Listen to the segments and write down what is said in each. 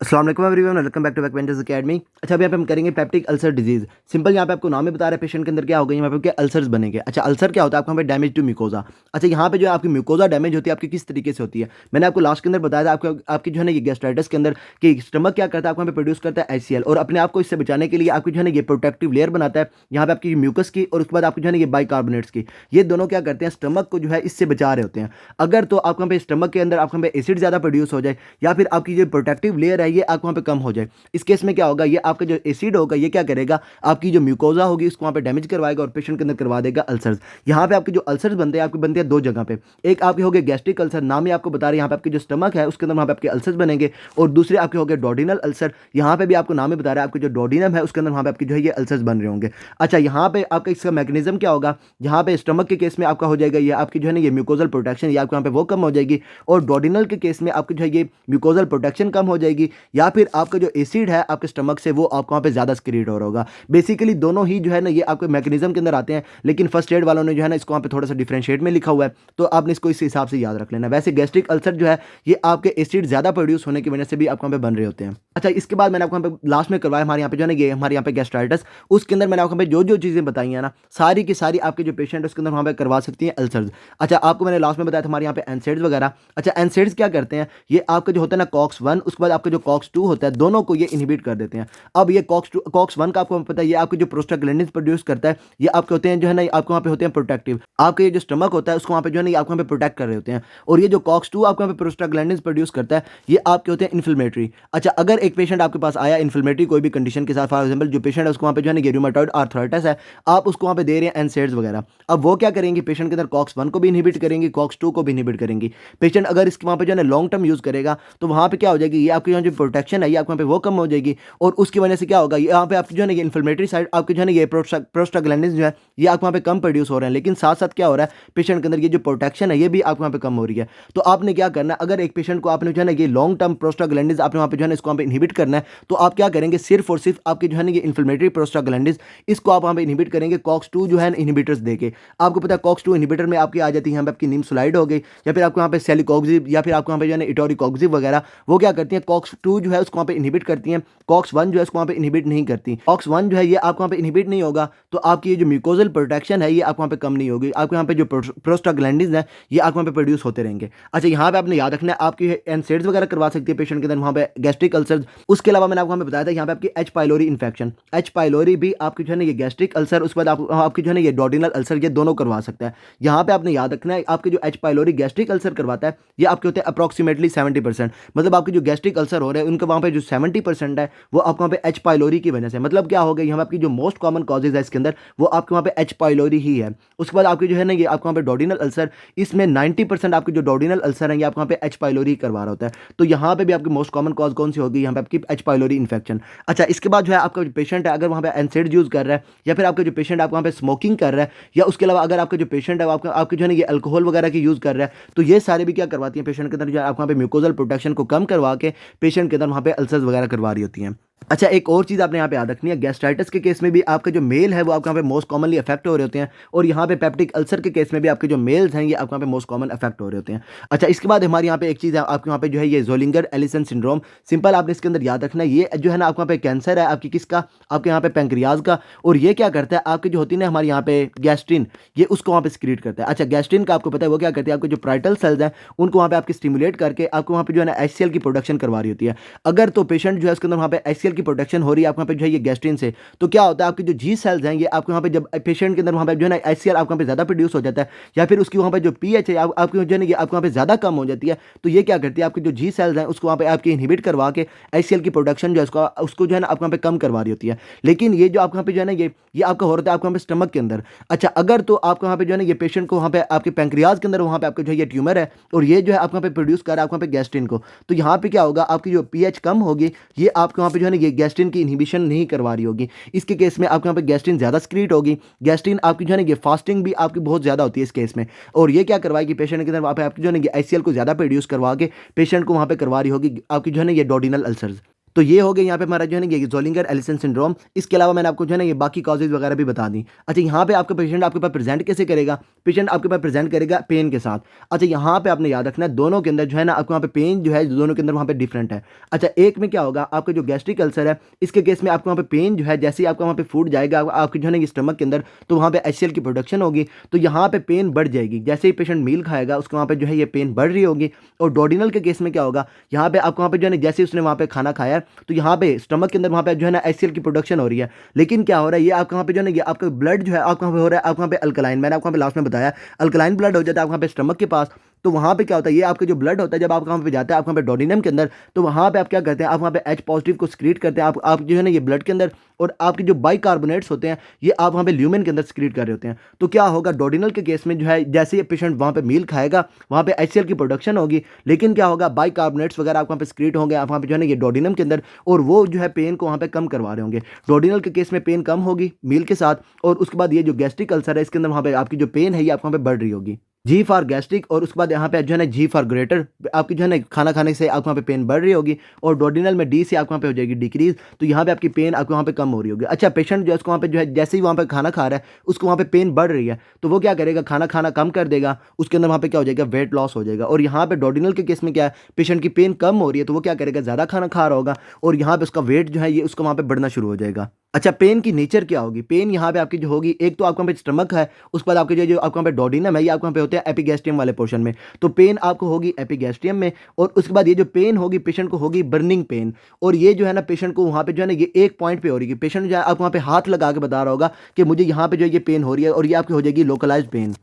अस्सलाम वालेकुम everyone, welcome back to backbenchers academy. अच्छा, अभी यहाँ पे हम करेंगे पेप्टिक अल्सर डिजीज। सिंपल यहाँ पे आपको नाम ही बता रहा है पेशेंट के अंदर क्या होगा, यहाँ पे आपके अल्सर्स बनेंगे। अच्छा, अल्सर क्या होता है? आपको यहाँ पे डैमेज टू म्यूकोजा। अच्छा, यहाँ पे जो है आपकी म्यूकोजा डैमेज होती है, आपकी किस तरीके से होती है मैंने आपको लास्ट के अंदर बताया था। आपको आपकी जो है ना ये गैस्ट्राइटिस के अंदर कि स्टमक क्या करता है, आपको यहाँ पे प्रोड्यूस करता है एचसीएल, और अपने आप को इससे बचाने के लिए आपकी जो है ना ये प्रोटेक्टिव लेयर बनाता है यहाँ पे आपकी म्यूकस की, और उसके बाद आपकी जो है ना ये बाइकार्बोनेट्स की। ये दोनों क्या करते हैं, स्टमक को जो है इससे बचा रहे होते हैं। अगर तो आपको यहाँ पे स्टमक के अंदर आपको यहाँ पे एसिड ज़्यादा प्रोड्यूस हो जाए, या फिर आपकी जो प्रोटेक्टिव लेयर है ये आपको वहाँ पे कम हो जाए, इस केस में क्या होगा, ये आपका जो एसिड होगा ये क्या करेगा, आपकी जो म्यूकोजा होगी उसको वहाँ पे डैमेज करवाएगा और पेशेंट के अंदर करवा देगा अल्सर्स। यहाँ पे आपके जो अल्सर्स बनते हैं आपके बनते हैं दो जगह पे। एक आपके हो गए गैस्ट्रिक अल्सर, नाम ही आपको बता रहे हैं, यहाँ पे आपके जो स्टमक है उसके अंदर वहाँ पे आपके अल्सर्स बनेंगे। और दूसरे आपके हो गए डोडिनल अल्सर, यहाँ पे भी आपको नाम ही बता रहा है, आपके जो डोडिनम है उसके अंदर वहाँ पे आपके जो है ये अल्सर्स बन रहे होंगे। अच्छा, यहाँ पे आपका इसका मैकेनिज्म क्या होगा, यहाँ पे स्टमक के केस में आपका हो जाएगा ये आपकी जो है ना ये म्यूकोजल प्रोटेक्शन, या आपको यहाँ पे वो कम हो जाएगी। और डोडिनल के केस में आपकी जो है ये म्यूकोजल प्रोटेक्शन कम हो जाएगी, या फिर आपका जो एसिड है आपके स्टमक से वो आपको वहाँ पे ज़्यादा स्क्रीट हो रहा होगा। बेसिकली दोनों ही जो है ना ये आपके मैकेनिज्म के अंदर आते हैं, लेकिन फर्स्ट एड वालों ने जो है ना इसको वहाँ पे थोड़ा सा डिफरेंशिएट में लिखा हुआ है, तो आपने इसको इस हिसाब से याद रख लेना। वैसे गैस्ट्रिक अल्सर जो है ये आपके एसिड ज़्यादा प्रोड्यूस होने की वजह से भी आपको वहाँ पे बन रहे होते हैं। अच्छा, इसके बाद मैंने आपको यहाँ पे लास्ट में करवाया हमारे यहाँ पे जो है ना ये हमारे यहाँ पे गैस्ट्राइटिस, उसके अंदर मैंने आपको यहाँ पे जो जो चीज़ें बताई हैं ना सारी की सारी आपके जो पेशेंट है उसके अंदर वहाँ पे करवा सकती हैं अल्सर्स। अच्छा, आपको मैंने लास्ट में बताया था हमारे यहाँ पे एनसेड्स वगैरह। अच्छा, एनसेड्स क्या करते हैं, ये आपका जो होता है ना कॉक्स वन, उसके बाद आपका जो कॉक्स टू होता है, दोनों को ये इनहिबिट कर देते हैं। अब ये कॉक्स वन का आपको पता है, ये आपके जो प्रोस्टाग्लैंडिन्स प्रोड्यूस करता है, ये आपके होते हैं जो है ना आपको वहाँ पे होते हैं प्रोटेक्टिव। आपके ये जो स्टमक होता है उसको वहाँ पे जो है ना ये आपको वहाँ पे प्रोटेक्ट कर रहे होते हैं। और ये जो कॉक्स टू आपको वहाँ पे प्रोस्टाग्लैंडिन्स प्रोड्यूस करता है, ये आपके होते हैं इन्फ्लेमेटरी। अच्छा, अगर एक पेशेंट आपके पास आया इन्फ्लेमेटरी कोई भी कंडीशन के साथ, फॉर एग्जाम्पल जो पेशेंट है उसको वहाँ पे जो है ना रूमेटॉइड आर्थराइटिस है, आप उसको वहाँ पे दे रहे हैं एनसेड्स वगैरह। अब वो क्या करेंगे, पेशेंट के अंदर कॉक्स वन को भी इनहिबिट करेंगी, कॉक्स टू को भी इनहिबिट करेंगी। पेशेंट अगर इसके वहाँ पे जो है ना लॉन्ग टर्म यूज़ करेगा तो वहाँ पे क्या हो जाएगी, ये आपकी जो प्रोटेक्शन है ये आपको वहाँ पे वो कम हो जाएगी। और उसकी वजह से क्या होगा, यहाँ पे आपकी जो है ना ये इन्फ्लेमेटरी साइड आपके जो है ना ये प्रोस्टाग्लैंडिन्स जो है ये आपको वहाँ पे कम प्रोड्यूस हो रहे हैं, लेकिन साथ साथ क्या हो रहा है, पेशेंट के अंदर ये जो प्रोटेक्शन है ये भी आपको वहाँ पे कम हो रही है। तो आपने क्या करना है, अगर एक पेशेंट को आपने जो है ना ये लॉन्ग टर्म प्रोस्टाग्लैंडिन्स आपने वहाँ पे जो है ना इसको वहाँ पे इनहिबिट करना है, तो आप क्या करेंगे, सिर्फ और सिर्फ आपके जो है ना ये इन्फ्लेमेटरी प्रोस्टाग्लैंडिन्स इसको आप वहाँ पे इनहिबिट करेंगे कॉक्स टू जो है इनहिबिटर्स देके। आपको पता है कॉक्स टू इनहिबिटर में आपकी आ जाती है यहाँ पे आपकी निम्सोलाइड हो गई, या फिर आपको यहाँ पे सेलिकॉक्सिब, या फिर आपको यहाँ पे जो है ना इटोरिकॉक्सिब वगैरह, वो क्या करती है कॉक्स टू जो है उसको वहाँ पे इनहिबिट करती हैं, कॉक्स वन जो है उसको वहाँ पे इनहिबिट नहीं करती। कॉक्स वन जो है ये आपको वहाँ पे इनहिबिट नहीं होगा, तो आपकी ये जो म्यूकोजल प्रोटेक्शन है ये आपको वहाँ पे कम नहीं होगी, आपको यहाँ पे जो प्रोस्टाग्लैंडिन्स है ये आपको वहाँ पे प्रोड्यूस होते रहेंगे। अच्छा, यहाँ पे आपने याद रखना है आपकी एनसेड्स वगैरह करवा सकती है पेशेंट के अंदर वहाँ पे गैस्ट्रिक अल्सर। उसके अलावा मैंने आपको वहाँ पे बताया था यहाँ पे आपकी H pylori infection, H pylori भी आपकी जो है ना ये गैस्ट्रिक अल्सर, उसके बाद आपकी जो है ना ये डोडिनल अल्सर, ये दोनों करवा सकता है। यहाँ पे आपने याद रखना है आपके जो एच पाइलोरी गैस्ट्रिक अल्सर करवाता है ये आपके होते हैं अप्रॉक्सीमेटली 70%। मतलब आपके जो गैस्ट्रिक अल्सर हो रहे हैं उनका वहाँ पे जो 70% है वो आपको वहाँ पे एच पाइलोरी की वजह से। मतलब क्या हो गया, यहाँ पे आपकी जो मोस्ट कॉमन कॉजेज है इसके अंदर वो आपके वहाँ पे एच पाइलोरी ही है। उसके बाद आपकी जो है ना ये आपको वहाँ पे डोडिनल अल्सर, इसमें 90% आपके जो डोडिनल अल्सर है ये आपको वहाँ पे एच पाइलोरी करवा रहा होता है। तो यहाँ पे भी आपकी मोस्ट कॉमन कॉज कौन सी होगी, यहाँ पे आपकी एच पाइलोरी इन्फेक्शन। अच्छा, इसके बाद जो है आपका जो पेशेंट है अगर वहाँ पे एनसेड यूज़ कर रहा है, या फिर आपका जो पेशेंट आप वहाँ पे स्मोकिंग कर रहा है, या उसके अलावा अगर आपका जो पेशेंट है आपका आपके जो है ना ये अल्कोहल वगैरह की यूज़ कर रहा है, तो ये सारे भी क्या करवाती हैं पेशेंट के अंदर जो आप वहाँ पे म्यूकोजल प्रोटेक्शन को कम करवा के पेशेंट के अंदर वहाँ पे अल्सर्स वगैरह करवा रही होती हैं। अच्छा, एक और चीज़ आपने यहाँ पे याद रखनी है, गैस्ट्राइटिस के केस में भी आपका जो मेल है वो आपके यहाँ पे मोस्ट कॉमनली अफेक्ट हो रहे होते हैं, और यहाँ पे पेप्टिक अल्सर के केस में भी आपके जो मेल्स हैं ये आपके यहाँ पे मोस्ट कॉमन अफेक्ट हो रहे होते हैं। अच्छा, इसके बाद हमारे यहाँ पे एक चीज़ है आपके यहाँ पे जो है ये जोलिंगर एलिसन सिंड्रोम। सिंपल आपने इसके अंदर याद रखना है, ये जो है ना आपके यहाँ पे कैंसर है आपकी किसका, आपके यहाँ पे पेंक्रियाज का, और ये क्या करता है आपकी जो होती है ना हमारे यहाँ पे गैस्ट्रिन, ये उसको वहाँ पे सिक्रीट करता है। अच्छा, गैस्ट्रिन का आपको पता है वो क्या करती है, आपके जो प्राइटल सेल्स हैं उनको वहाँ पे आपकी स्टिमुलेट करके आपको वहाँ पे जो है ना एचसीएल की प्रोडक्शन करवा रही होती है। अगर तो पेशेंट जो है उसके अंदर वहाँ पे एचसीएल की प्रोडक्शन हो रही है आपको वहाँ पे जो है ये गैस्ट्रिन से, तो क्या होता है आपके जो जी सेल्स हैं ये आपको वहाँ पे जब पेशेंट के अंदर वहाँ पे जो है ना एचसीएल आपको वहाँ पे ज़्यादा प्रोड्यूस हो जाता है, या फिर उसकी वहाँ पे जो पीएच है आपकी जो है ना ये आपको वहाँ पे ज़्यादा कम हो जाती है, तो ये क्या करती है आपके जो जी सेल्स हैं उसको वहाँ पे आपकी इनहिबिट करवा के एचसीएल की प्रोडक्शन जो है उसको जो है ना आपको वहाँ पे कम करवा रही होती है। लेकिन ये जो आपको वहाँ पे जो है ना ये आपका हो रहा है आपको वहाँ पे स्टमक के अंदर। अच्छा, अगर तो आपको वहाँ पे जो है ना ये पेशेंट को वहाँ पे आपके पैंक्रियाज के अंदर वहाँ पे आपका जो है ये ट्यूमर है, और ये जो है आपको वहाँ पे प्रोड्यूस कर रहा है आपको वहाँ पे गैस्ट्रिन को, तो यहाँ पे क्या होगा आपकी जो पीएच कम होगी, ये आपके वहाँ पे जो है ना ये गैस्ट्रिन की इनहिबिशन नहीं करवा रही होगी। इसके केस में आपके यहाँ पे गैस्ट्रिन ज़्यादा स्क्रीट होगी, गैस्ट्रिन आपकी जो है ना ये फास्टिंग भी आपकी बहुत ज़्यादा होती है इस केस में, और ये क्या करवाएगी पेशेंट के अंदर वहाँ पे आपकी जो है ना ये एचसीएल को ज़्यादा प्रोड्यूस करवा के पेशेंट को वहाँ पे करवा रही होगी आपकी जो है ना ये डोडिनल अल्सर्स। तो ये हो गया यहाँ पे हमारा जो है ना ये ज़ोलिंगर एलिसन सिंड्रोम। इसके अलावा मैंने आपको जो है ना ये बाकी कॉजेज़ वगैरह भी बता दी। अच्छा, यहाँ पे आपका पेशेंट आपके पास प्रेज़ेंट कैसे करेगा? पेशेंट आपके पास प्रेज़ेंट करेगा पेन के साथ। अच्छा, यहाँ पे आपने याद रखना है दोनों के अंदर जो है ना आपको वहाँ पे पेन जो है दोनों के अंदर वहाँ पे डिफरेंट है। अच्छा, एक में क्या होगा, आपका जो गैस्ट्रिक अल्सर है इसके केस में आपको वहाँ पे पेन जो है जैसे ही आपका वहाँ पे फूड जाएगा आपके जो है ना ये स्टमक के अंदर, तो वहाँ पे HCl की प्रोडक्शन होगी, तो यहाँ पे पेन बढ़ जाएगी। जैसे ही पेशेंट मील खाएगा उसको वहाँ पे जो है ये पेन बढ़ रही होगी। और डोडिनल के केस में क्या होगा, यहाँ पे आपको वहाँ पे जो है ना जैसे ही उसने वहाँ पे खाना खाया है तो यहाँ पे स्टमक के अंदर वहाँ पे जो है ना HCl की प्रोडक्शन हो रही है। लेकिन क्या हो रहा है, ये आपका वहाँ पे जो है ना ये आपका ब्लड जो है आपका वहाँ पे हो रहा है, आपका वहाँ पे अल्कलाइन, मैंने आपको वहाँ पे लास्ट में बताया अल्कलाइन ब्लड हो जाता है आपका वहाँ पे स्टमक के पास। तो वहाँ पे क्या होता है, ये आपका जो ब्लड होता है जब आप वहाँ पे जाता है आपका वहाँ पे डोडिनम के अंदर, तो वहाँ पे आप क्या करते हैं, आप वहाँ पे H पॉजिटिव को सिक्रीट करते हैं आप जो है ना ये ब्लड के अंदर, और आपके जो बाइकार्बोनेट्स होते हैं ये आप वहाँ पे ल्यूमेन के अंदर सिक्रीट कर रहे होते हैं। तो क्या होगा, डोडिनल के केस में जो है जैसे ही पेशेंट वहाँ पे मील खाएगा वहाँ पे HCl की प्रोडक्शन होगी, लेकिन क्या होगा बाइकार्बोनेट्स वगैरह आप वहाँ पे सिक्रीट होंगे आप वहाँ पे जो है ना ये डोडिनम के अंदर, और वो जो है पेन को वहाँ पे कम करवा रहे होंगे। डोडिनल के केस में पेन कम होगी मील के साथ, और उसके बाद ये जो गैस्ट्रिक अल्सर है इसके अंदर वहाँ पे आपकी जो पेन है ये आपको वहाँ पे बढ़ रही होगी। जी फॉर गैस्ट्रिक, और उसके बाद यहाँ पे जो है ना जी फॉर ग्रेटर, आपकी जो है ना खाना खाने से आपको वहाँ पे पेन बढ़ रही होगी, और डोडिनल में डी से आपको वहाँ पे हो जाएगी डिक्रीज, तो यहाँ पे आपकी पेन आपको वहाँ पे कम हो रही होगी। अच्छा, पेशेंट जो है उसको वहाँ पे जो है जैसे ही वहाँ पे खाना खा रहा है उसको वहाँ पे पेन बढ़ रही है, तो वो क्या करेगा, खाना खाना कम कर देगा, उसके अंदर वहाँ पे क्या हो जाएगा, वेट लॉस हो जाएगा। और यहाँ पे डोडिनल के केस में क्या है, पेशेंट की पेन कम हो रही है तो वो क्या करेगा, ज़्यादा खाना खा रहा होगा, और यहाँ पे उसका वेट जो है ये उसको वहाँ पे बढ़ना शुरू हो जाएगा। अच्छा, पेन की नेचर क्या होगी, पेन यहाँ पे आपकी जो होगी, एक तो आपको वहाँ पे स्टमक है, उसके बाद आपके जो आपको वहाँ पे डोडिनम है ये आपको वहाँ पे होते हैं एपिगैस्ट्रियम वाले पोर्शन में, तो पेन आपको होगी एपिगैस्ट्रियम में। और उसके बाद ये जो पेन होगी पेशेंट को होगी बर्निंग पेन, और ये जो है ना पेशेंट को वहाँ पे जो है ना ये एक पॉइंट पे हो रही है, पेशेंट जो है आपको वहाँ पे हाथ लगा के बता रहा होगा कि मुझे यहाँ पे जो है ये पेन हो रही है, और ये आपकी हो जाएगी लोकलाइज्ड पेन।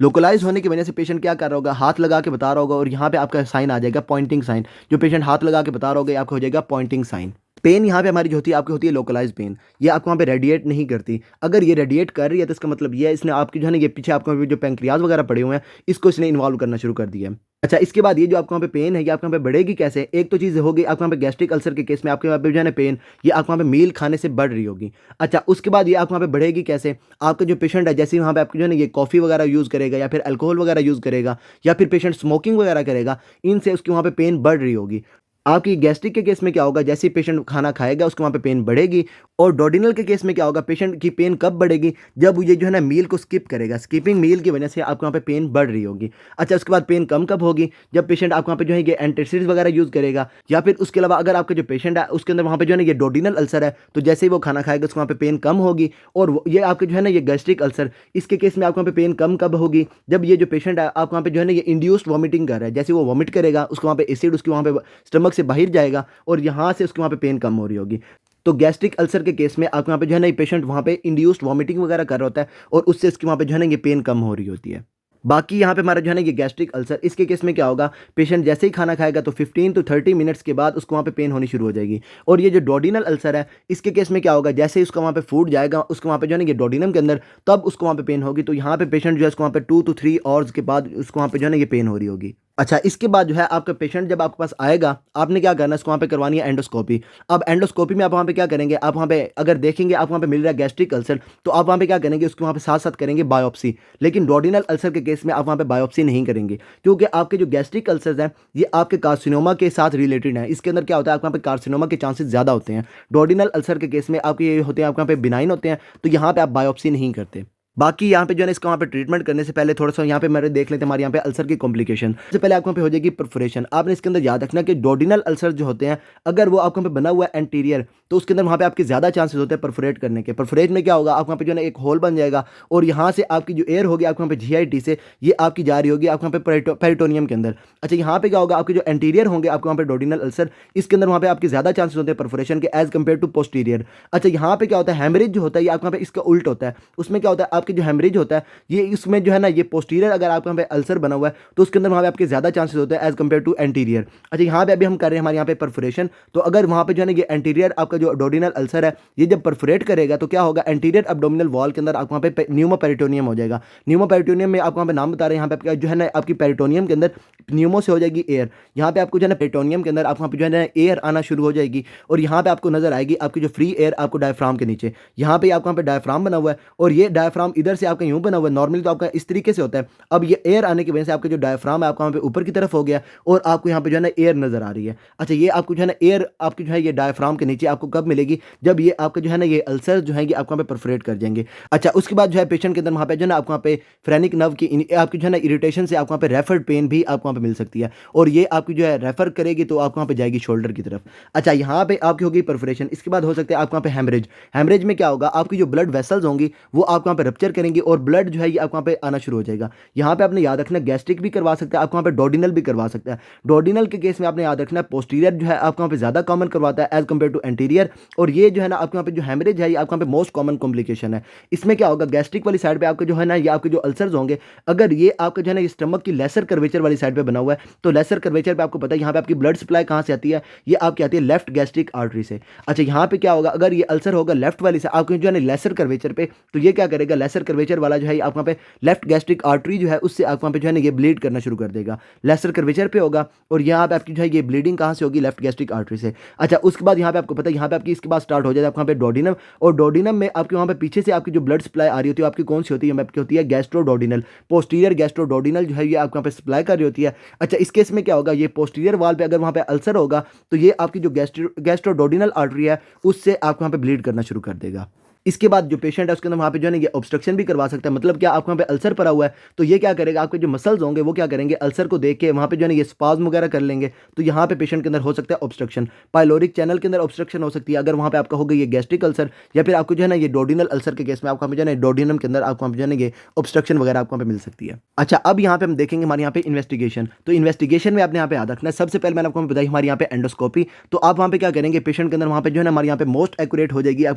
लोकलाइज होने की वजह से पेशेंट क्या कर रहा होगा, हाथ लगा के बता रहा होगा, और यहाँ पे आपका साइन आ जाएगा पॉइंटिंग साइन, जो पेशेंट हाथ लगा के बता रहा होगा ये आपको हो जाएगा पॉइंटिंग साइन। पेन यहाँ पे हमारी जो होती है आपकी होती है लोकलाइज पेन, ये आपको वहाँ पे रेडिएट नहीं करती। अगर ये रेडिएट कर रही है तो इसका मतलब ये है इसने आपकी जो है ना ये पीछे आपको जो पैंक्रियाज वगैरह पड़े हुए हैं इसको इसने इन्वॉल्व करना शुरू कर दिया है। अच्छा, इसके बाद ये जो आपको वहाँ पे पेन है ये आपको वहाँ पे बढ़ेगी कैसे, एक तो चीज़ होगी आपको वहाँ पे गैस्ट्रिक अल्सर के केस में आपके वहाँ पे जो है ना पेन ये आपको वहाँ पे मील खाने से बढ़ रही होगी। अच्छा, उसके बाद ये आपको वहाँ पे बढ़ेगी कैसे, आपका जो पेशेंट है जैसे ही वहाँ पे आपको जो है ना ये कॉफ़ी वगैरह यूज़ करेगा या फिर अल्कोहल वगैरह यूज़ करेगा, या फिर पेशेंट स्मोकिंग वगैरह करेगा, इनसे उसकी वहाँ पे पेन बढ़ रही होगी। आपकी गैस्ट्रिक के केस में क्या होगा, जैसे ही पेशेंट खाना खाएगा उसको वहाँ पे पेन बढ़ेगी। और डोडिनल के केस में क्या होगा, पेशेंट की पेन कब बढ़ेगी, जब ये जो है ना मील को स्किप करेगा, स्किपिंग मील की वजह से आपको वहाँ पे पेन बढ़ रही होगी। अच्छा, उसके बाद पेन कम कब होगी, जब पेशेंट आपको वहाँ पे जो है ये एंटासिड्स वगैरह यूज़ करेगा, या फिर उसके अलावा अगर आपका जो पेशेंट है उसके अंदर वहाँ पे जो है ना ये डोडिनल अल्सर है, तो जैसे ही वो खाना खाएगा उसको वहाँ पे पेन कम होगी। और ये आपके जो है ना ये गैस्ट्रिक अल्सर, इसके केस में आपको वहाँ पे पेन कम कब होगी, जब ये जो पेशेंट है आपको वहाँ पे जो है ना ये इंड्यूस्ड वॉमिटिंग कर रहा है, जैसे वो वॉमिट करेगा उसको वहाँ पे एसिड उसके वहाँ पे स्टमक से बाहर जाएगा, और यहाँ से उसके वहाँ पे पेन कम हो रही होगी। तो गैस्ट्रिक अल्सर के केस में आपको वहाँ पे जो है ना ये पेशेंट वहाँ पे इंड्यूस्ड वॉमिटिंग वगैरह कर रहा होता है, और उससे इसके वहाँ पे जो है ना ये पेन कम हो रही होती है। बाकी यहाँ पे हमारा जो है ना ये गैस्ट्रिक अल्सर, इसके केस में क्या होगा, पेशेंट जैसे ही खाना खाएगा तो 15 to 30 मिनट्स के बाद उसको वहाँ पे पेन होनी शुरू हो जाएगी। और ये जो डोडिनल अल्सर है इसके केस में क्या होगा, जैसे ही उसका वहाँ पे फूड जाएगा उसको वहाँ पे जो है ना ये डोडिनम के अंदर, तब उसको वहाँ पे पेन होगी। तो यहाँ पे पेशेंट जो है उसको वहाँ पे 2 to 3 आवर्स के बाद उसको वहाँ पे जो है ना ये पेन हो रही होगी। अच्छा, इसके बाद जो है आपका पेशेंट जब आपके पास आएगा आपने क्या करना है, इसको वहाँ पे करवानी है एंडोस्कोपी। अब एंडोस्कोपी में आप वहाँ पे क्या करेंगे, आप वहाँ पे अगर देखेंगे आप वहाँ पे मिल रहा है गैस्ट्रिक अल्सर, तो आप वहाँ पे क्या करेंगे, उसको वहाँ पे साथ साथ करेंगे बायोप्सी। लेकिन डोडिनल अल्सर के केस में आप वहाँ पे बायोप्सी नहीं करेंगे, क्योंकि आपके जो गैस्ट्रिक अल्सर्स हैं ये आपके कार्सिनोमा के साथ रिलेटेड है। इसके अंदर क्या होता है, आपके वहाँ पे कार्सिनोमा के चांसेस ज़्यादा होते हैं। डोडिनल अल्सर के केस में आपके ये होते हैं, आपके वहाँ पे बिनाइन होते हैं, तो यहाँ पे आप बायोप्सी नहीं करते। बाकी यहाँ पे जो है ना इसका वहाँ पे ट्रीटमेंट करने से पहले थोड़ा सा यहाँ पे मेरे देख लेते हैं हमारे यहाँ पे अल्सर की कॉम्प्लिकेशन। सबसे पहले आपको वहाँ पे हो जाएगी परफोरेशन। आपने इसके अंदर याद रखना कि डोडिनल अल्सर जो होते हैं अगर वो आपको वहाँ पे बना हुआ है एंटीरियर, तो उसके अंदर वहाँ पे आपके ज़्यादा चांसेस होते हैं परफोरेट करने के। परफोरेट में क्या होगा, आपको वहाँ पे जो है ना एक होल बन जाएगा, और यहाँ से आपकी जो एयर होगी आपको वहाँ पे GIT से ये आपकी जा रही होगी आपको वहाँ पे पेरिटोनियम के अंदर। अच्छा, यहाँ पे क्या होगा, आपके जो एंटीरियर होंगे आपको वहाँ पे डोडिनल अल्सर, इसके अंदर वहाँ पे आपके ज़्यादा चांसेस होते हैं परफोरेशन के एज कम्पेयर टू पोस्टीरियर। अच्छा, यहाँ पे क्या होता है, हेमरेज जो होता है ये आपको वहाँ पे इसका उल्ट होता है। उसमें क्या होता है, आपके जो हेमरेज होता है ये इसमें जो है ना ये पोस्टीरियर अगर आपके यहाँ पे अल्सर बना हुआ है तो उसके अंदर वहाँ पे आपके ज़्यादा चांसेस होते हैं एज कम्पेयर टू एंटीरियर। अच्छा, यहाँ पे अभी हम कर रहे हैं हमारे यहाँ पे परफोरेशन, तो अगर वहाँ पे जो है ना ये एंटीरियर आपका जो डोडिनल अल्सर है ये जब परफोरेट करेगा तो क्या होगा, एंटीरियर एब्डोमिनल वॉल के अंदर आपको वहाँ पे न्यूमो पेरिटोनियम हो जाएगा। न्यूमो पेरिटोनियम में आपको वहाँ पे नाम बता रहे हैं, यहाँ पे जो है ना आपकी पेरिटोनियम के अंदर न्यूमो से हो जाएगी एयर, यहाँ पे आपको जो है ना पेरिटोनियम के अंदर आपको वहाँ पे जो है ना एयर आना शुरू हो जाएगी, और यहाँ पे आपको नजर आएगी आपकी जो फ्री एयर आपको डायफ्राम के नीचे, यहाँ पे आपको वहाँ पे डायफ्राम बना हुआ है, और ये डायफ्राम डायफ्राम इधर से आपका यूँ बना हुआ है, नॉर्मली तो आपका इस तरीके से होता है। अब ये एयर आने की वजह से आपका जो डायफ्राम है आपका वहाँ पे ऊपर की तरफ हो गया और आपको यहाँ पे जो है ना एयर नज़र आ रही है। अच्छा, ये आपको जो है ना एयर आपकी जो है ये डायफ्राम के नीचे आपको कब मिलेगी? जब ये आपका जो है ना ये अल्सर जो है ये आपको वहाँ पे परफोरेट कर जाएँगे। अच्छा, उसके बाद जो है पेशेंट के अंदर वहाँ पे जो है ना आपको वहाँ पे फ्रेनिक नर्व की आपकी जो है ना इरिटेशन से आपको वहाँ पे रेफर्ड पेन भी आपको वहाँ पे मिल सकती है और ये आपकी जो है रेफर करेगी तो आपको वहाँ पे जाएगी शोल्डर की तरफ। अच्छा, यहाँ पे आपकी होगी परफोरेशन, इसके बाद हो सकता है आपको वहाँ पे हेमरेज। हेमरेज में क्या होगा, आपकी जो ब्लड वेसल्स होंगी वो आपको वहाँ पे रप्चर करेंगी और ब्लड जो है ये आपको वहाँ पे आना शुरू हो जाएगा। यहाँ पे आपने याद रखना गैस्ट्रिक भी करवा सकता है, आपको वहाँ पे डोडिनल भी करवा सकता है। डोडिनल के केस में आपने याद रखना पोस्टीरियर जो है आपको वहाँ पे ज़्यादा कॉमन करवाता है एज कम्पेयर टू एंटीरियर, और ये जो है ना आपके वहाँ पे जो हेमरेज है ये आपको वहाँ पे मोस्ट कॉमन कॉम्प्लिकेशन है। इसमें क्या होगा, गैस्ट्रिक वाली साइड पे आपका जो है ना ये आपके जो अल्सर्स होंगे, अगर ये आपका जो है ना स्टमक की लेसर कर्वेचर वाली साइड पे बना हुआ है तो लेसर कर्वेचर पे आपको पता है यहाँ पे आपकी ब्लड सप्लाई कहाँ से आती है, ये आपकी आती है लेफ्ट गैस्ट्रिक आर्टरी से। अच्छा, यहाँ पे क्या होगा, अगर ये अल्सर होगा लेफ्ट वाली से आपके जो है ना लेसर कर्वेचर पे, तो ये क्या करेगा, लेसर कर्वेचर वाला जो है आपको वहाँ पे लेफ्ट गैस्ट्रिक आर्टरी जो है उससे आपको वहाँ पे जो है ना ये ब्लीड करना शुरू कर देगा। लेसर कर्वेचर पे होगा और यहाँ पे आपकी जो है ये ब्लीडिंग कहाँ से होगी, लेफ्ट गैस्ट्रिक आर्टरी से। अच्छा, उसके बाद यहाँ पे आपको पता है यहाँ पे आपकी इसके बाद स्टार्ट हो जाता है आपको वहाँ पे डोडिनम, और डोडिनम में आपके वहाँ पे पीछे से आपकी जो ब्लड सप्लाई आ रही होती है आपकी कौन सी होती है, आपकी होती है गैस्ट्रोडोडिनल। पोस्टीरियर गैस्ट्रोडोडिनल जो है ये आपके वहाँ पे सप्लाई कर रही होती है। अच्छा, इस केस में क्या होगा, ये पोस्टीरियर वाल पे अगर वहाँ पे अल्सर होगा तो ये आपकी जो गैस्ट्रोडोडिनल आर्टरी है उससे आपको वहाँ पे ब्लीड करना शुरू कर देगा। इसके बाद जो पेशेंट है उसके अंदर वहाँ पे जो है ना ये ऑब्स्ट्रक्शन भी करवा सकता है। मतलब क्या, आपको वहाँ पे अल्सर पड़ा हुआ है तो ये क्या करेगा, आपके जो मसल्स होंगे वो क्या करेंगे, अल्सर को देख के वहाँ पे जो है ना ये स्पाज्म वगैरह कर लेंगे, तो यहाँ पे पेशेंट के अंदर हो सकता है ऑब्स्ट्रक्शन। पाइलोरिक चैनल के अंदर ऑब्स्ट्रक्शन हो सकती है अगर वहाँ पे आपका होगा ये गैस्ट्रिक अल्सर, या फिर आपको जो है ना ये डोडिनल अल्सर के केस में आपको जो है ना डोडिनम के अंदर आपको जो है ना ये ऑब्स्ट्रक्शन वगैरह आपको वहाँ पे मिल सकती है। अच्छा, अब यहाँ पे हम देखेंगे हमारे यहाँ पे इन्वेस्टिगेशन। तो इन्वेस्टिगेशन में आपने यहाँ पे याद रखना है, सबसे पहले मैंने आपको बताई हमारे यहाँ पे एंडोस्कोपी। तो आप वहाँ पे क्या करेंगे, पेशेंट के अंदर वहाँ पे जो है ना हमारे यहाँ पे मोस्ट एक्यूरेट हो जाएगी आप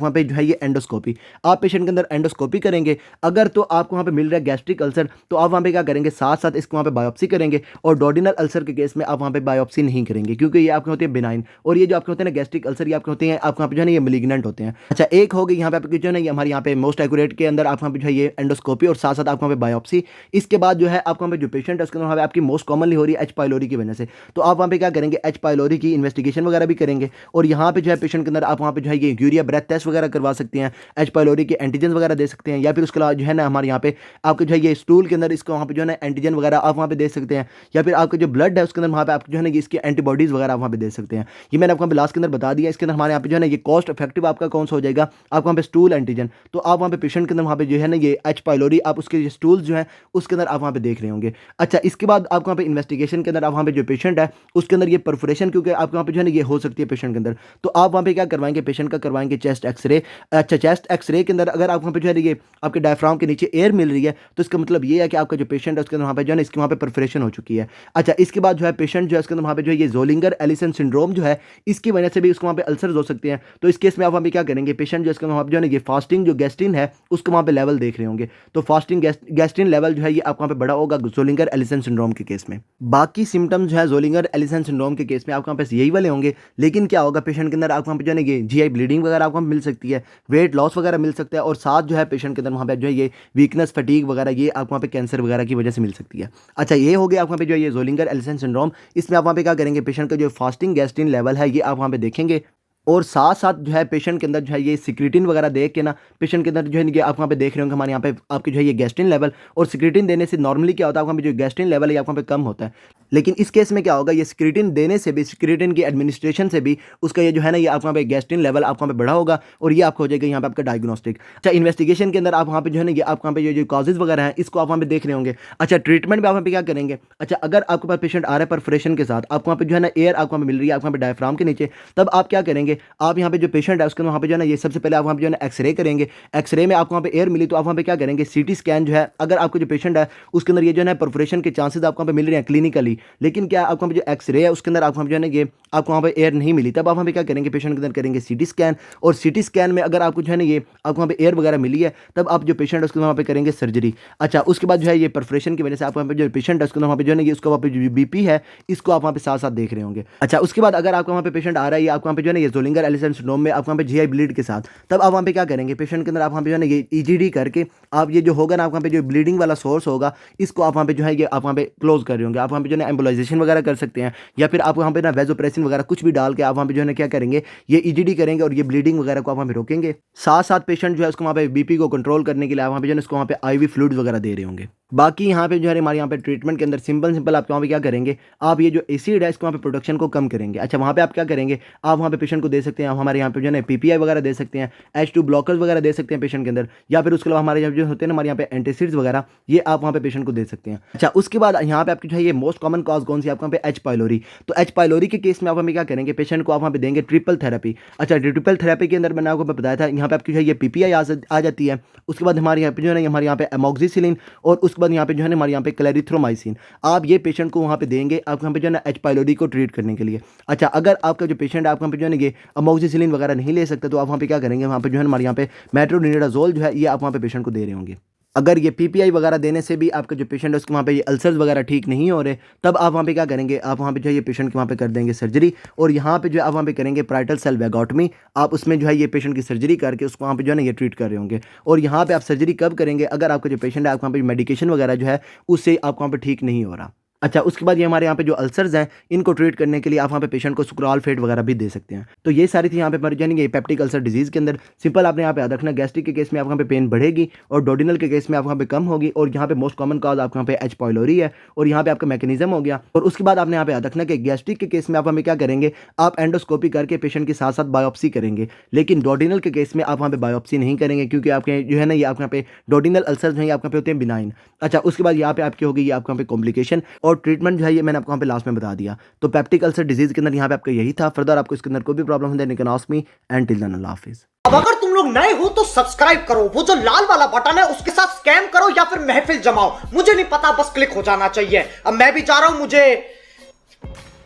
वहाँ पे जो है ये एंडोस्कोपी। आप पेशेंट के अंदर एंडोस्कोपी करेंगे, अगर तो आपको वहाँ पे मिल रहा है गैस्ट्रिक अल्सर तो आप वहाँ पे क्या करेंगे, साथ साथ इसको वहाँ पे बायोप्सी करेंगे, और डोडिनल अल्सर के केस में आप वहाँ पे बायोप्सी नहीं करेंगे क्योंकि ये आपके होते हैं बिनाइन, और ये जो आपके होते हैं ना गैस्ट्रिक अल्सर ये आपके होते हैं आपको वहाँ पे जो है ना ये मैलिग्नेंट होते हैं। अच्छा, एक हो गई यहाँ पे आपकी जो है ना ये हमारे यहाँ पे मोस्ट एक्यूरेट के अंदर आप वहाँ पे जो है ये एंडोस्कोपी और साथ साथ आपको वहाँ पे बायोप्सी। इसके बाद जो है आपको वहाँ पे जो पेशेंट है उसके अंदर वहाँ पे आपकी मोस्ट कॉमनली हो रही है एच पाइलोरी की वजह से, तो आप वहाँ पे क्या करेंगे, एच पाइलोरी की इन्वेस्टिगेशन वगैरह भी करेंगे, और यहाँ पे जो है पेशेंट के अंदर आप वहाँ पे जो है ये यूरिया ब्रेथ टेस्ट वगैरह करवा सकते हैं, एच पाइलोरी के एंटीजन वगैरह दे सकते हैं, या फिर उसके अलावा जो है ना हमारे यहाँ पे आपके जो है ये स्टूल के अंदर इसको वहाँ पे जो है ना एंटीजन वगैरह आप वहाँ पे दे सकते हैं, या फिर आपके जो ब्लड है उसके अंदर वहाँ पे आपको जो है ना इसकी एंटीबॉडीज़ वगैरह आप वहाँ पे दे सकते हैं। ये मैंने आपको लास्ट के अंदर बता दिया। इसके अंदर हमारे यहाँ पे जो है ना ये कॉस्ट इफेक्टिव आपका कौन सा हो जाएगा, आपको वहाँ पे स्टूल एंटीजन, तो आप वहाँ पे पेशेंट के अंदर वहाँ पे जो है ना ये एच पाइलोरी आप उसके स्टूल्स जो है उसके अंदर आप वहाँ पे देख रहे होंगे। अच्छा, इसके बाद आपको वहाँ पे इन्वेस्टिगेशन के अंदर आप वहाँ पे जो पेशेंट है उसके अंदर ये परफोरेशन क्योंकि आपके वहाँ पे जो है ना ये हो सकती है पेशेंट के अंदर, तो आप वहाँ पे क्या करवाएंगे, पेशेंट का करवाएंगे चेस्ट एक्सरे। अच्छा, चेस्ट एक्सरे के अंदर अगर आप वहाँ पे जो है ये आपके डायफ्राम के नीचे एयर मिल रही है तो इसका मतलब ये है कि आपका जो पेशेंट है उसके अंदर वहाँ पे जो है ना इसकी वहाँ पे परफोरेशन हो चुकी है। अच्छा, इसके बाद जो है पेशेंट जो है इसके अंदर वहाँ पे जो है ये जोलिंगर एलिसन सिंड्रोम जो है इसकी वजह से भी उसको वहाँ पे अल्सर्स हो सकते हैं। तो इस केस में आप वहाँ पे क्या करेंगे, पेशेंट जो इसका वहाँ पे जो है ना ये फास्टिंग जो गैस्ट्रिन है उसको वहाँ पे लेवल देख रहे होंगे, तो फास्टिंग गैस्ट्रिन लेवल जो है ये आपको वहाँ पे बड़ा होगा जोलिंगर एलिसन सिंड्रोम के केस में। बाकी सिम्टम्स जो है जोलिंगर एलिसन सिंड्रोम के केस में आपके वहाँ पे यही वाले होंगे, लेकिन क्या होगा पेशेंट के अंदर आपको वहाँ पे जो है ना ये जीआई ब्लीडिंग वगैरह आपको मिल सकती है, वेट लॉस वगैरह मिल सकता है, और साथ जो है पेशेंट के अंदर वहाँ पे जो है ये वीकनेस फटीग वगैरह ये आपको वहाँ पे कैंसर वगैरह की वजह से मिल सकती है। अच्छा, ये हो गया आपको वहाँ पे जो है ये जोलिंगर एलिसन सिंड्रोम। इसमें आप वहाँ पे क्या करेंगे, पेशेंट का जो फास्टिंग गैस्ट्रिन लेवल है ये आप वहाँ पे देखेंगे, और साथ साथ जो है पेशेंट के अंदर जो है ये सिक्रीटिन वगैरह देख के ना पेशेंट के अंदर जो है ये आप वहाँ पे देख रहे होंगे हमारे यहाँ पे आपके जो है ये गैस्ट्रिन लेवल, और सिक्रीटिन देने से नॉर्मली क्या होता है वहाँ पे जो गैस्ट्रिन लेवल है आपको वहाँ पे कम होता है, लेकिन इस केस में क्या होगा, ये सिक्रीटिन देने से भी, सिक्रीटिन की एडमिनिस्ट्रेशन से भी उसका ये जो है ना ये आपको वहाँ पे गैस्ट्रिन लेवल आपको वहाँ पे बढ़ा होगा, और ये आपको हो जाएगा यहाँ पे आपका डायग्नोस्टिक। अच्छा, इन्वेस्टिगेशन के अंदर आप वहाँ पे जो है ना ये आप वहाँ पे जो कॉजेज वगैरह हैं इसको आप वहाँ पे देख रहे होंगे। अच्छा, ट्रीटमेंट में आप वहाँ पे क्या करेंगे, अच्छा अगर आपके पास पेशेंट आ रहा है परफोरेशन के साथ, आपको वहाँ पे जो है ना एयर आपको वहाँ पे मिल रही है आपको वहाँ पे डायफ्राम के नीचे, तब आप क्या करेंगे, आप यहाँ पे जो पेशेंट है उसके वहाँ पे जो है ना ये सबसे पहले आप वहाँ पे जो है ना एक्सरे करेंगे। एक्सरे में आपको वहाँ पे एयर मिली तो आप वहाँ पे क्या करेंगे, सीटी स्कैन जो है, अगर आपको जो पेशेंट है उसके अंदर ये जो है ना परफोरेशन के चांसेस आपको वहाँ पे मिल रहे हैं क्लिनिकली, लेकिन क्या आपको वहाँ पे जो एक्सरे है उसके अंदर आपको वहाँ पे जो है ना ये आपको वहाँ पे एयर नहीं मिली, तब आप वहाँ पे क्या करेंगे, पेशेंट के अंदर करेंगे सीटी स्कैन, और सीटी स्कैन में अगर आपको जो है ना ये आपको वहाँ पे एयर वगैरह मिली है तब आप जो पेशेंट है उसके वहाँ पे करेंगे सर्जरी। अच्छा, उसके बाद जो है ये परफोरेशन की वजह से आप वहाँ पे जो पेशेंट है उसके वहाँ पे जो है ना ये उसका वहाँ पे जो बीपी है इसको आप वहाँ पे साथ साथ देख रहे होंगे। अच्छा, उसके बाद अगर आपका वहाँ पे पेशेंट आ रहा है आपको वहाँ पे जो है ना ये बोलिंगर एलिसन सिंड्रोम में आप वहाँ पे जीआई ब्लीड के साथ, तब आप वहाँ पे क्या करेंगे, पेशेंट के अंदर आप वहाँ पे जो है ना ये ईजीडी करके आप ये जो होगा ना आप वहाँ पे जो ब्लीडिंग वाला सोर्स होगा इसको आप वहाँ पे जो है ये आप वहाँ पे क्लोज कर रहे होंगे। आप वहाँ पे जो है ना एम्बोलाइजेशन वगैरह कर सकते हैं, या फिर आप वहाँ पे ना वेजोप्रेसिन वगैरह कुछ भी डाल के आप वहाँ पे जो है ना क्या करेंगे, ये ईजीडी करेंगे और ये ब्लीडिंग वगैरह को आप वहाँ पे रोकेंगे। साथ साथ पेशेंट जो है उसको वहाँ पे बीपी को कंट्रोल करने के लिए आप वहाँ पे जो है उसको वहाँ पे आईवी फ्लूइड्स वगैरह दे रहे होंगे। बाकी यहाँ पे जो है हमारे यहाँ पे ट्रीटमेंट के अंदर सिंपल आप वहाँ पे क्या करेंगे, आप ये जो एसिड है इसको वहाँ पे प्रोडक्शन को कम करेंगे। अच्छा, वहाँ पे आप क्या करेंगे, आप वहाँ पे पेशेंट को दे सकते हैं, आप हमारे यहाँ पे जो है पीपीआई वगैरह दे सकते हैं, H2 ब्लॉकर्स वगैरह दे सकते हैं पेशेंट के अंदर, या फिर उसके अलावा हमारे यहाँ जो होते हैं ना हमारे यहाँ पे एंटासिड्स वगैरह, ये आप वहाँ पे पेशेंट को दे सकते हैं। अच्छा, उसके बाद यहाँ पे आपकी जो है ये मोस्ट कॉमन कॉज कौन सी, आपको वहाँ पे एच पाइलोरी। तो एच पाइलोरी के केस में आप हमें क्या करेंगे, पेशेंट को आप वहाँ पे देंगे ट्रिपल थेरेपी। अच्छा, ट्रिपल थेरेपी के अंदर मैंने आपको बताया था यहाँ पे आपकी जो है ये पीपीआई आ जाती है, उसके बाद हमारे यहाँ पे जो है ना हमारे यहाँ पे एमोक्सिसिलिन, और उसके बाद यहाँ पे जो है हमारे यहाँ पे क्लैरिथ्रोमाइसिन, आप ये पेशेंट को वहाँ पे देंगे आप वहाँ पे जो है ना एच पाइलोरी को ट्रीट करने के लिए। अच्छा, अगर आपका जो पेशेंट है आप वहाँ पे जो है ना ये एमोक्सिसिलिन वगैरह नहीं ले सकते, तो आप वहाँ पे क्या करेंगे, वहाँ पे जो है हमारे यहाँ पे मेट्रोनिडाजोल जो है ये आप वहाँ पे पेशेंट को दे रहे होंगे। अगर ये पीपीआई वगैरह देने से भी आपका जो पेशेंट है उसके वहाँ पे ये अल्सर्स वगैरह ठीक नहीं हो रहे, तब आप वहाँ पे क्या करेंगे, आप वहाँ पे जो है ये पेशेंट के वहाँ पे कर देंगे सर्जरी, और यहाँ पे जो है आप वहाँ पे करेंगे पैराइटल सेल वैगोटमी। आप उसमें जो है ये पेशेंट की सर्जरी करके उसको वहाँ पे जो है ना ये ट्रीट कर रहे होंगे। और यहाँ पे आप सर्जरी कब करेंगे, अगर आपका जो पेशेंट है आप वहाँ पे मेडिकेशन वगैरह जो है उससे आपको वहाँ पे ठीक नहीं हो रहा। अच्छा, उसके बाद ये हमारे यहाँ पे जो अल्सर्स हैं इनको ट्रीट करने के लिए आप वहाँ पे पेशेंट को सुक्राल फेट वगैरह भी दे सकते हैं। तो ये सारी थी यहाँ पे हमारी जानेंगे पेप्टिक अल्सर डिजीज़ के अंदर। सिंपल आपने यहाँ पे याद रखना, गैस्ट्रिक के केस में आप वहाँ पे पेन बढ़ेगी और डोडिनल के केस में आप वहाँ पे कम होगी, और यहाँ पे मोस्ट कॉमन कॉज आपके यहाँ पे एच पाइलोरी है, और यहाँ पे आपका मैकेनिज्म हो गया। और उसके बाद आपने यहाँ पे याद रखना कि गैस्ट्रिक के केस में आप हमें क्या करेंगे, आप एंडोस्कोपी करके पेशेंट के साथ साथ बायोप्सी करेंगे, लेकिन डोडिनल के केस में आप वहाँ पे बायोप्सी नहीं करेंगे, क्योंकि आपके जो है ना ये आपके यहाँ पे डोडिनल अल्सर जो है आपके यहाँ पे होते हैं बिनाइन। अच्छा, उसके बाद यहाँ पे आपकी होगी ये आपके यहाँ पे कॉम्प्लिकेशन, और ट्रीटमेंट जो है ये मैंने आपको यहाँ पे लास्ट में बता दिया। तो पेप्टिक अल्सर डिजीज के अंदर यहाँ पे आपका यही था। फर्दर आपको इसके अंदर कोई भी प्रॉब्लम है then ask me, and till then अल्लाह हाफिज। अब अगर तुम लोग नए हो तो सब्सक्राइब करो, वो जो लाल वाला बटन है उसके साथ स्कैम करो या फिर महफिल जमाओ, मुझे नहीं पता, बस क्लिक हो जाना चाहिए। अब मैं भी जा रहा हूं, मुझे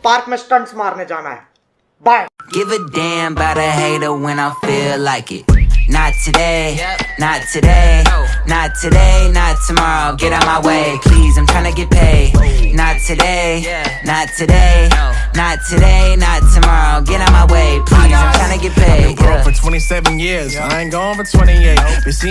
पार्क में स्टंट्स मारने जाना है। Bye. Give a damn about a hater when I feel like it. Not today, not today, not today, not tomorrow. Get out my way, please, I'm tryna get paid. Not today, not today, not today, not tomorrow. Get out my way, please, I'm tryna get paid. I've been broke for 27 years, I ain't gone for 28. Been seeing